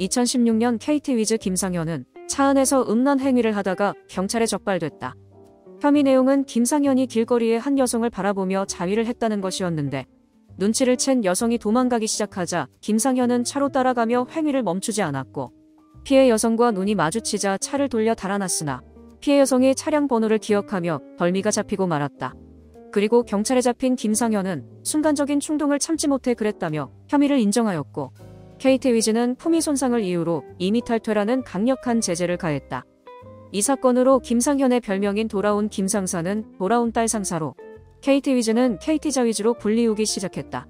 2016년 KT 위즈 김상현은 차 안에서 음란 행위를 하다가 경찰에 적발됐다. 혐의 내용은 김상현이 길거리에 한 여성을 바라보며 자위를 했다는 것이었는데 눈치를 챈 여성이 도망가기 시작하자 김상현은 차로 따라가며 행위를 멈추지 않았고 피해 여성과 눈이 마주치자 차를 돌려 달아났으나 피해 여성이 차량 번호를 기억하며 덜미가 잡히고 말았다. 그리고 경찰에 잡힌 김상현은 순간적인 충동을 참지 못해 그랬다며 혐의를 인정하였고 KT 위즈는 품위 손상을 이유로 임의탈퇴라는 강력한 제재를 가했다. 이 사건으로 김상현의 별명인 돌아온 김상사는 돌아온 딸 상사로 KT 위즈는 KT 자위즈로 불리우기 시작했다.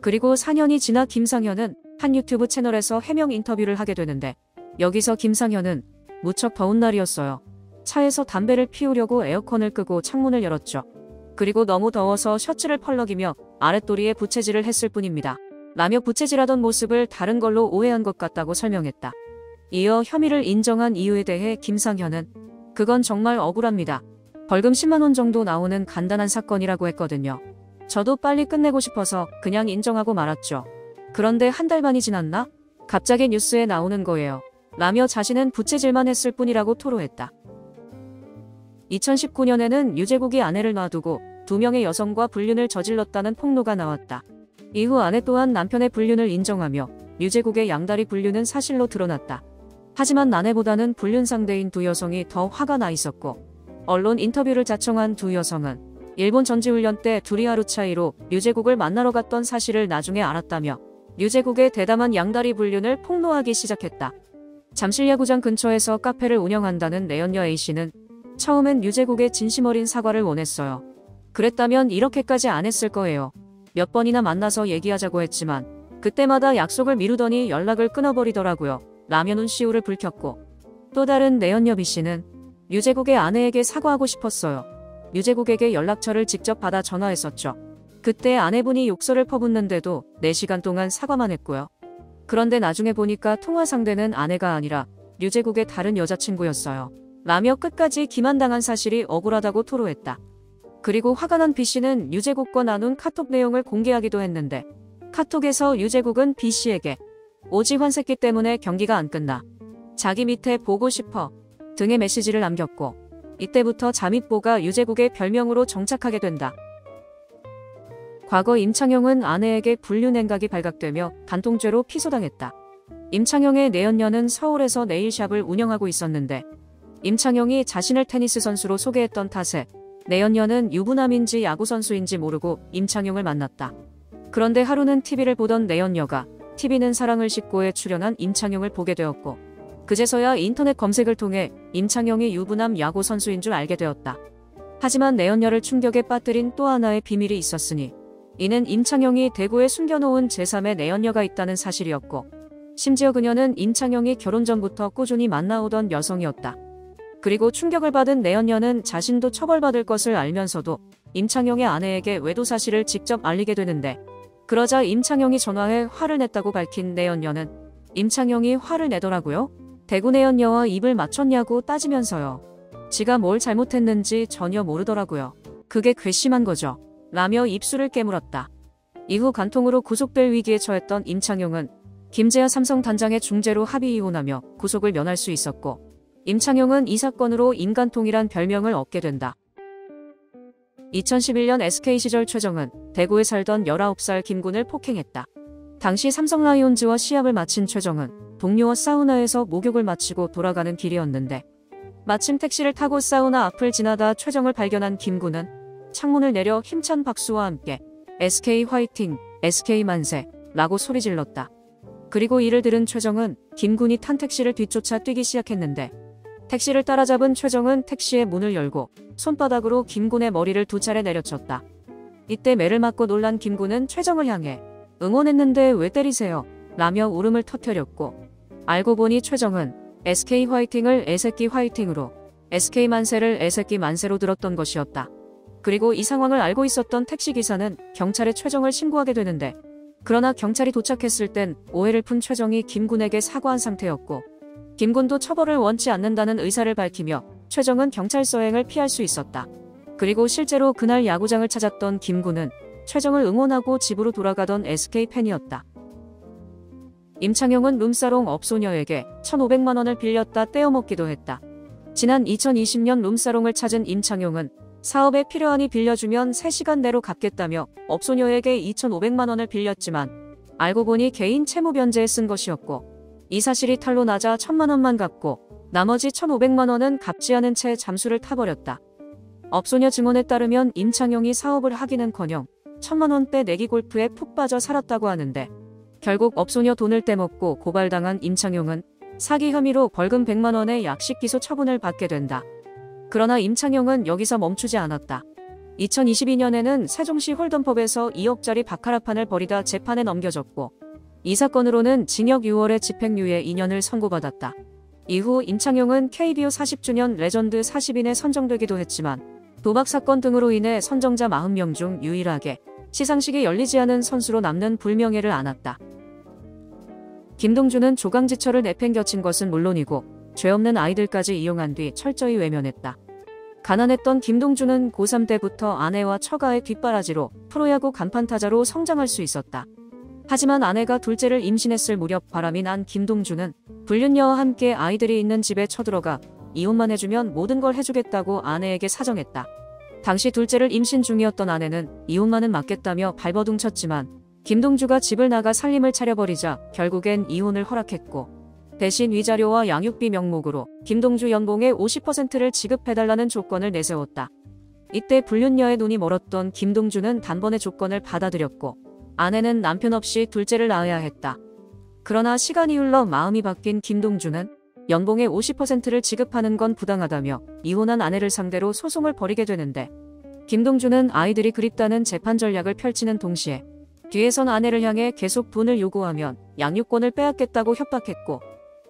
그리고 4년이 지나 김상현은 한 유튜브 채널에서 해명 인터뷰를 하게 되는데 여기서 김상현은 무척 더운 날이었어요. 차에서 담배를 피우려고 에어컨을 끄고 창문을 열었죠. 그리고 너무 더워서 셔츠를 펄럭이며 아랫도리에 부채질을 했을 뿐입니다. 라며 부채질하던 모습을 다른 걸로 오해한 것 같다고 설명했다. 이어 혐의를 인정한 이유에 대해 김상현은 그건 정말 억울합니다. 벌금 10만 원 정도 나오는 간단한 사건이라고 했거든요. 저도 빨리 끝내고 싶어서 그냥 인정하고 말았죠. 그런데 한 달 반이 지났나? 갑자기 뉴스에 나오는 거예요. 라며 자신은 부채질만 했을 뿐이라고 토로했다. 2019년에는 유재국이 아내를 놔두고 2명의 여성과 불륜을 저질렀다는 폭로가 나왔다. 이후 아내 또한 남편의 불륜을 인정하며 유재국의 양다리 불륜은 사실로 드러났다. 하지만 아내보다는 불륜 상대인 두 여성이 더 화가 나 있었고 언론 인터뷰를 자청한 두 여성은 일본 전지훈련 때 둘이 하루 차이로 유재국을 만나러 갔던 사실을 나중에 알았다며 유재국의 대담한 양다리 불륜을 폭로하기 시작했다. 잠실야구장 근처에서 카페를 운영한다는 내연녀 A씨는 처음엔 유재국의 진심 어린 사과를 원했어요. 그랬다면 이렇게까지 안 했을 거예요. 몇 번이나 만나서 얘기하자고 했지만 그때마다 약속을 미루더니 연락을 끊어버리더라고요. 라며 눈시울을 붉혔고 또 다른 내연녀 B씨는 유재국의 아내에게 사과하고 싶었어요. 유재국에게 연락처를 직접 받아 전화했었죠. 그때 아내분이 욕설을 퍼붓는데도 4시간 동안 사과만 했고요. 그런데 나중에 보니까 통화 상대는 아내가 아니라 유재국의 다른 여자친구였어요. 라며 끝까지 기만당한 사실이 억울하다고 토로했다. 그리고 화가 난 B씨는 유재국과 나눈 카톡 내용을 공개하기도 했는데 카톡에서 유재국은 B씨에게 오지 환새끼 때문에 경기가 안 끝나. 자기 밑에 보고 싶어. 등의 메시지를 남겼고 이때부터 자밋보가 유재국의 별명으로 정착하게 된다. 과거 임창용은 아내에게 불륜 행각이 발각되며 간통죄로 피소당했다. 임창용의 내연녀는 서울에서 네일샵을 운영하고 있었는데 임창용이 자신을 테니스 선수로 소개했던 탓에 내연녀는 유부남인지 야구선수인지 모르고 임창용을 만났다. 그런데 하루는 TV를 보던 내연녀가 TV는 사랑을 싣고에 출연한 임창용을 보게 되었고 그제서야 인터넷 검색을 통해 임창용이 유부남 야구선수인 줄 알게 되었다. 하지만 내연녀를 충격에 빠뜨린 또 하나의 비밀이 있었으니 이는 임창용이 대구에 숨겨놓은 제3의 내연녀가 있다는 사실이었고 심지어 그녀는 임창용이 결혼 전부터 꾸준히 만나오던 여성이었다. 그리고 충격을 받은 내연녀는 자신도 처벌받을 것을 알면서도 임창용의 아내에게 외도 사실을 직접 알리게 되는데 그러자 임창용이 전화해 화를 냈다고 밝힌 내연녀는 임창용이 화를 내더라고요. 대구 내연녀와 입을 맞췄냐고 따지면서요. 지가 뭘 잘못했는지 전혀 모르더라고요. 그게 괘씸한 거죠. 라며 입술을 깨물었다. 이후 간통으로 구속될 위기에 처했던 임창용은 김재하 삼성 단장의 중재로 합의 이혼하며 구속을 면할 수 있었고 임창용은 이 사건으로 인간통이란 별명을 얻게 된다. 2011년 SK 시절 최정은 대구에 살던 19살 김군을 폭행했다. 당시 삼성 라이온즈와 시합을 마친 최정은 동료와 사우나에서 목욕을 마치고 돌아가는 길이었는데 마침 택시를 타고 사우나 앞을 지나다 최정을 발견한 김군은 창문을 내려 힘찬 박수와 함께 SK 화이팅, SK 만세 라고 소리질렀다. 그리고 이를 들은 최정은 김군이 탄 택시를 뒤쫓아 뛰기 시작했는데 택시를 따라잡은 최정은 택시의 문을 열고 손바닥으로 김군의 머리를 2차례 내려쳤다. 이때 매를 맞고 놀란 김군은 최정을 향해 응원했는데 왜 때리세요? 라며 울음을 터뜨렸고 알고 보니 최정은 SK 화이팅을 애새끼 화이팅으로 SK 만세를 애새끼 만세로 들었던 것이었다. 그리고 이 상황을 알고 있었던 택시기사는 경찰에 최정을 신고하게 되는데 그러나 경찰이 도착했을 땐 오해를 푼 최정이 김군에게 사과한 상태였고 김군도 처벌을 원치 않는다는 의사를 밝히며 최정은 경찰서행을 피할 수 있었다. 그리고 실제로 그날 야구장을 찾았던 김군은 최정을 응원하고 집으로 돌아가던 SK 팬이었다. 임창용은 룸사롱 업소녀에게 1,500만 원을 빌렸다 떼어먹기도 했다. 지난 2020년 룸사롱을 찾은 임창용은 사업에 필요하니 빌려주면 3시간 내로 갚겠다며 업소녀에게 2,500만 원을 빌렸지만 알고 보니 개인 채무 변제에 쓴 것이었고 이 사실이 탄로 나자 1,000만 원만 갚고 나머지 1,500만 원은 갚지 않은 채 잠수를 타버렸다. 업소녀 증언에 따르면 임창용이 사업을 하기는커녕 1,000만 원대 내기 골프에 푹 빠져 살았다고 하는데 결국 업소녀 돈을 떼먹고 고발당한 임창용은 사기 혐의로 벌금 100만 원의 약식 기소 처분을 받게 된다. 그러나 임창용은 여기서 멈추지 않았다. 2022년에는 세종시 홀덤펍에서 2억짜리 바카라판을 벌이다 재판에 넘겨졌고 이 사건으로는 징역 6월에 집행유예 2년을 선고받았다. 이후 임창용은 KBO 40주년 레전드 40인에 선정되기도 했지만 도박 사건 등으로 인해 선정자 40명 중 유일하게 시상식이 열리지 않은 선수로 남는 불명예를 안았다. 김동주는 조강지처를 내팽겨친 것은 물론이고 죄 없는 아이들까지 이용한 뒤 철저히 외면했다. 가난했던 김동주는 고3 때부터 아내와 처가의 뒷바라지로 프로야구 간판타자로 성장할 수 있었다. 하지만 아내가 둘째를 임신했을 무렵 바람이 난 김동주는 불륜녀와 함께 아이들이 있는 집에 쳐들어가 이혼만 해주면 모든 걸 해주겠다고 아내에게 사정했다. 당시 둘째를 임신 중이었던 아내는 이혼만은 막겠다며 발버둥 쳤지만 김동주가 집을 나가 살림을 차려버리자 결국엔 이혼을 허락했고 대신 위자료와 양육비 명목으로 김동주 연봉의 50%를 지급해달라는 조건을 내세웠다. 이때 불륜녀의 눈이 멀었던 김동주는 단번에 조건을 받아들였고 아내는 남편 없이 둘째를 낳아야 했다. 그러나 시간이 흘러 마음이 바뀐 김동주는 연봉의 50%를 지급하는 건 부당하다며 이혼한 아내를 상대로 소송을 벌이게 되는데 김동주는 아이들이 그립다는 재판 전략을 펼치는 동시에 뒤에선 아내를 향해 계속 돈을 요구하면 양육권을 빼앗겠다고 협박했고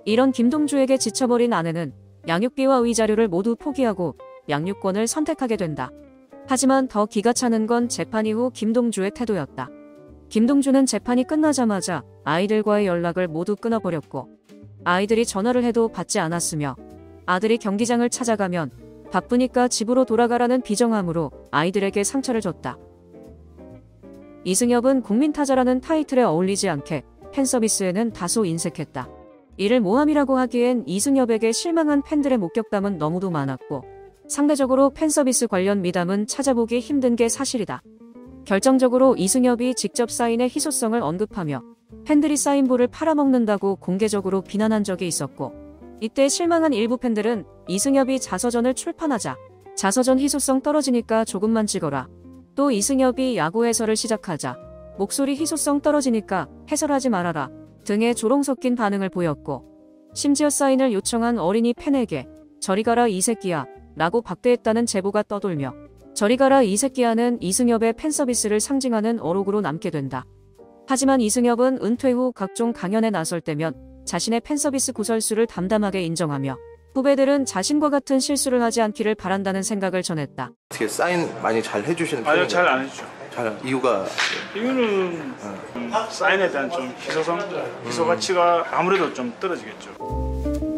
이런 김동주에게 지쳐버린 아내는 양육비와 위자료를 모두 포기하고 양육권을 선택하게 된다. 하지만 더 기가 차는 건 재판 이후 김동주의 태도였다. 김동주는 재판이 끝나자마자 아이들과의 연락을 모두 끊어버렸고 아이들이 전화를 해도 받지 않았으며 아들이 경기장을 찾아가면 바쁘니까 집으로 돌아가라는 비정함으로 아이들에게 상처를 줬다. 이승엽은 국민타자라는 타이틀에 어울리지 않게 팬서비스에는 다소 인색했다. 이를 모함이라고 하기엔 이승엽에게 실망한 팬들의 목격담은 너무도 많았고 상대적으로 팬서비스 관련 미담은 찾아보기 힘든 게 사실이다. 결정적으로 이승엽이 직접 사인의 희소성을 언급하며 팬들이 사인볼을 팔아먹는다고 공개적으로 비난한 적이 있었고 이때 실망한 일부 팬들은 이승엽이 자서전을 출판하자 자서전 희소성 떨어지니까 조금만 찍어라. 또 이승엽이 야구 해설을 시작하자 목소리 희소성 떨어지니까 해설하지 말아라 등의 조롱 섞인 반응을 보였고 심지어 사인을 요청한 어린이 팬에게 저리 가라 이 새끼야 라고 박대했다는 제보가 떠돌며 저리 가라 이 새끼야는 이승엽의 팬서비스를 상징하는 어록으로 남게 된다. 하지만 이승엽은 은퇴 후 각종 강연에 나설 때면 자신의 팬서비스 구설수를 담담하게 인정하며 후배들은 자신과 같은 실수를 하지 않기를 바란다는 생각을 전했다. 어떻게 사인 많이 잘 해주시는 편인가요? 아니요, 잘 안 해주죠. 이유가? 이유는 사인에 대한 좀 희소 가치가 아무래도 좀 떨어지겠죠.